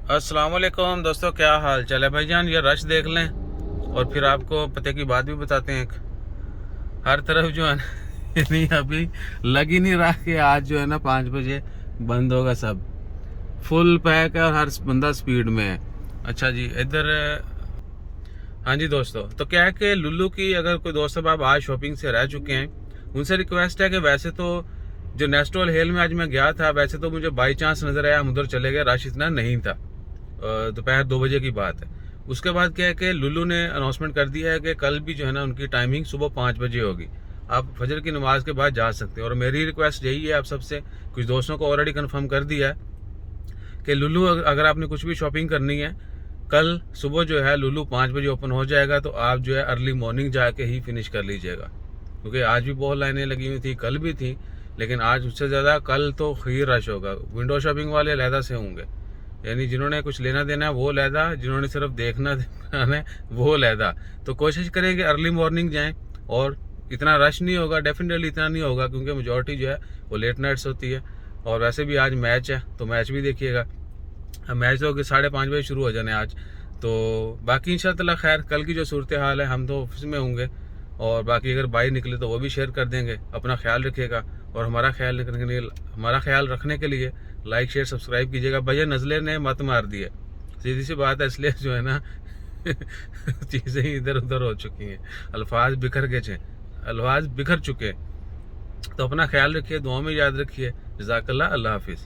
अस्सलाम वालेकुम दोस्तों, क्या हाल चाल है भाईजान। ये रश देख लें और फिर आपको पते की बात भी बताते हैं। हर तरफ जो है ना नहीं अभी लग ही नहीं रहा कि आज जो है ना 5 बजे बंद होगा। सब फुल पैक है और हर बंदा स्पीड में है। अच्छा जी, इधर हाँ जी दोस्तों, तो क्या है कि लुल्लू की अगर कोई दोस्त अब आज शॉपिंग से रह चुके हैं, उनसे रिक्वेस्ट है कि वैसे तो जो नेस्टोल हेल में आज मैं गया था, वैसे तो मुझे बाई चांस नजर आया, हम उधर चले गए, रश इतना नहीं था। दोपहर 2 बजे की बात है। उसके बाद क्या है कि लुल्लू ने अनाउंसमेंट कर दिया है कि कल भी जो है ना उनकी टाइमिंग सुबह 5 बजे होगी। आप फजर की नमाज के बाद जा सकते हैं। और मेरी रिक्वेस्ट यही है आप सबसे, कुछ दोस्तों को ऑलरेडी कंफर्म कर दिया है कि लुल्लू अगर आपने कुछ भी शॉपिंग करनी है, कल सुबह जो है लुल्लू 5 बजे ओपन हो जाएगा, तो आप जो है अर्ली मॉर्निंग जाके ही फिनिश कर लीजिएगा। क्योंकि आज भी बहुत लाइनें लगी हुई थी, कल भी थी, लेकिन आज उससे ज़्यादा कल तो ही रश होगा। विंडो शॉपिंग वाले अलहदा से होंगे, यानी जिन्होंने कुछ लेना देना है वो अलहदा, जिन्होंने सिर्फ देखना है वो अलहदा। तो कोशिश करें कि अर्ली मॉर्निंग जाएं और इतना रश नहीं होगा, डेफिनेटली इतना नहीं होगा, क्योंकि मेजॉरिटी जो है वो लेट नाइट्स होती है। और वैसे भी आज मैच है तो मैच भी देखिएगा। मैच तो 5:30 बजे शुरू हो जाने आज। तो बाकी इंशाल्लाह खैर कल की जो सूरत हाल है, हम तो ऑफिस में होंगे, और बाकी अगर बाहर निकले तो वो भी शेयर कर देंगे। अपना ख्याल रखिएगा और हमारा ख्याल रखने के लिए लाइक शेयर सब्सक्राइब कीजिएगा। भैया नज़ले ने मत मार दी है, सीधी सी बात है, इसलिए जो है ना चीज़ें ही इधर उधर हो चुकी हैं, अल्फाज बिखर चुके हैं। तो अपना ख्याल रखिए, दुआ में याद रखिए। जज़ाकल्लाह, अल्लाह हाफिज़।